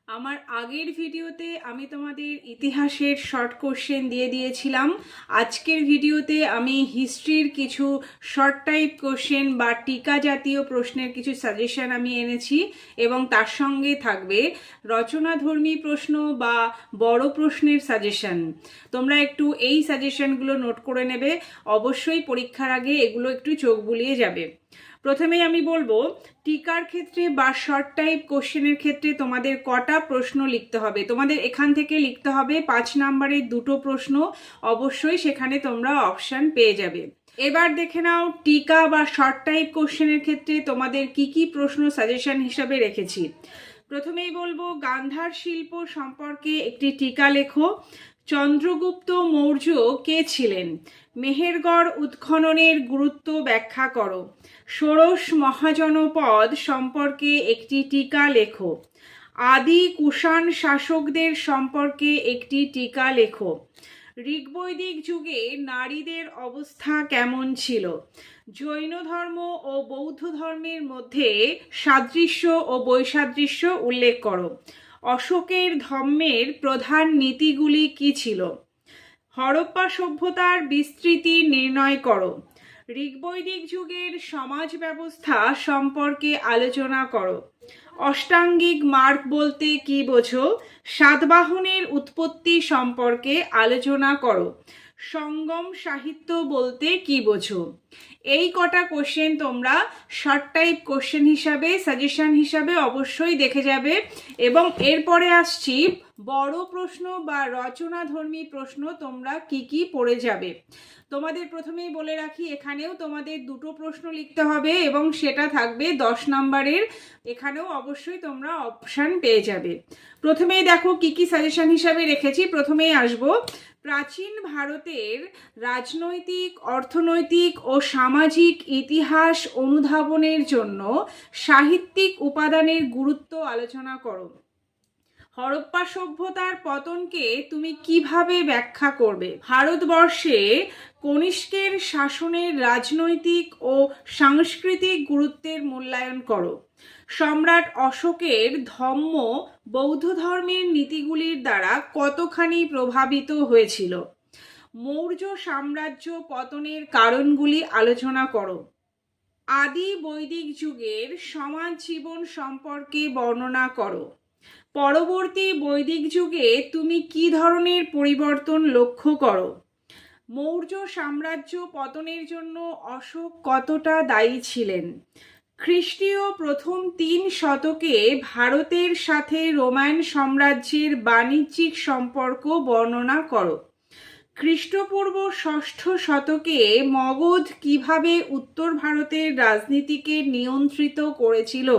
আমার আগের ভিডিওতে আমি তোমাদের ইতিহাসের শর্ট কোশ্চেন দিয়ে দিয়েছিলাম। আজকের ভিডিওতে আমি হিস্ট্রির কিছু শর্ট টাইপ কোশ্চেন বা টিকা জাতীয় প্রশ্নের কিছু সাজেশন আমি এনেছি এবং তার সঙ্গে থাকবে রচনাধর্মী প্রশ্ন বা বড় প্রশ্নের সাজেশন। তোমরা একটু এই সাজেশনগুলো নোট করে নেবে, অবশ্যই পরীক্ষার আগে এগুলো একটু চোখ বুলিয়ে যাবে। প্রথমেই আমি বলবো, টিকার ক্ষেত্রে বা শর্ট টাইপ কোশ্চেনের ক্ষেত্রে তোমাদের কটা প্রশ্ন লিখতে হবে। তোমাদের এখান থেকে লিখতে হবে 5 নম্বরের দুটো প্রশ্ন, অবশ্যই সেখানে তোমরা অপশান পেয়ে যাবে। এবার দেখে নাও টিকা বা শর্ট টাইপ কোশ্চেনের ক্ষেত্রে তোমাদের কি কি প্রশ্ন সাজেশন হিসাবে রেখেছি। প্রথমেই বলবো, গান্ধার শিল্প সম্পর্কে একটি টিকা লেখো। চন্দ্রগুপ্ত মৌর্য কে ছিলেন? মেহেরগড় উৎখননের গুরুত্ব ব্যাখ্যা করো। ষোড়শ মহাজনপদ সম্পর্কে একটি টিকা লেখো। আদি কুষাণ শাসকদের সম্পর্কে একটি টিকা লেখো। ঋগ্বৈদিক যুগে নারীদের অবস্থা কেমন ছিল? জৈন ধর্ম ও বৌদ্ধ ধর্মের মধ্যে সাদৃশ্য ও বৈসাদৃশ্য উল্লেখ করো। অশোকের ধর্মের প্রধান নীতিগুলি কি ছিল? হরপ্পা সভ্যতার বিস্তৃতি নির্ণয় করো। ঋগ্বৈদিক যুগের সমাজ ব্যবস্থা সম্পর্কে আলোচনা করো। অষ্টাঙ্গিক মার্গ বলতে কি বোঝো? সাতবাহনের উৎপত্তি সম্পর্কে আলোচনা করো। সঙ্গম সাহিত্য বলতে কি বোঝো? এই কটা কোশ্চেন তোমরা শর্ট টাইপ কোশ্চেন হিসাবে সাজেশন হিসাবে অবশ্যই দেখে যাবে। এবং এরপরে আসছি বড় প্রশ্ন বা রচনাধর্মী প্রশ্ন তোমরা কি কি পড়ে যাবে। তোমাদের প্রথমেই বলে রাখি, এখানেও তোমাদের দুটো প্রশ্ন লিখতে হবে এবং সেটা থাকবে 10 নম্বরের। এখানেও অবশ্যই তোমরা অপশান পেয়ে যাবে। প্রথমেই দেখো কি কি সাজেশন হিসাবে রেখেছি। প্রথমেই আসবো, প্রাচীন ভারতের রাজনৈতিক, অর্থনৈতিক ও সামাজিক ইতিহাস অনুধাবনের জন্য সাহিত্যিক উপাদানের গুরুত্ব আলোচনা করো। হরপ্পা সভ্যতার পতনকে তুমি কিভাবে ব্যাখ্যা করবে? ভারতবর্ষে কনিষ্কের শাসনের রাজনৈতিক ও সাংস্কৃতিক গুরুত্বের মূল্যায়ন করো। সম্রাট অশোকের ধম্ম বৌদ্ধ ধর্মের নীতিগুলির দ্বারা কতখানি প্রভাবিত হয়েছিল? মৌর্য সাম্রাজ্য পতনের কারণগুলি আলোচনা করো। আদি বৈদিক যুগের সমাজ জীবন সম্পর্কে বর্ণনা করো। পরবর্তী বৈদিক যুগে তুমি কি ধরনের পরিবর্তন লক্ষ্য করো? মৌর্য সাম্রাজ্য পতনের জন্য অশোক কতটা দায়ী ছিলেন? খ্রিস্টীয় প্রথম 3 শতকে ভারতের সাথে রোমান সাম্রাজ্যের বাণিজ্যিক সম্পর্ক বর্ণনা করো। খ্রিস্টপূর্ব 6ষ্ঠ শতকে মগধ কিভাবে উত্তর ভারতের রাজনীতিকে নিয়ন্ত্রিত করেছিল?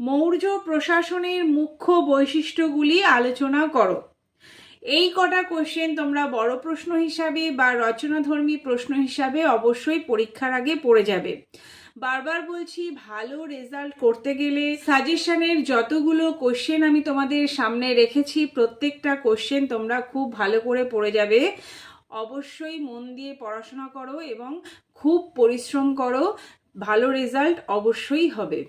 মৌর্য প্রশাসনের মুখ্য বৈশিষ্ট্যগুলি আলোচনা করো। এই কটা কোশ্চেন তোমরা বড় প্রশ্ন হিসাবে বা রচনাধর্মী প্রশ্ন হিসাবে অবশ্যই পরীক্ষার আগে পড়ে যাবে। বারবার বলছি, ভালো রেজাল্ট করতে গেলে সাজেশনের যতগুলো কোশ্চেন আমি তোমাদের সামনে রেখেছি প্রত্যেকটা কোশ্চেন তোমরা খুব ভালো করে পড়ে যাবে। অবশ্যই মন দিয়ে পড়াশোনা করো এবং খুব পরিশ্রম করো, ভালো রেজাল্ট অবশ্যই হবে।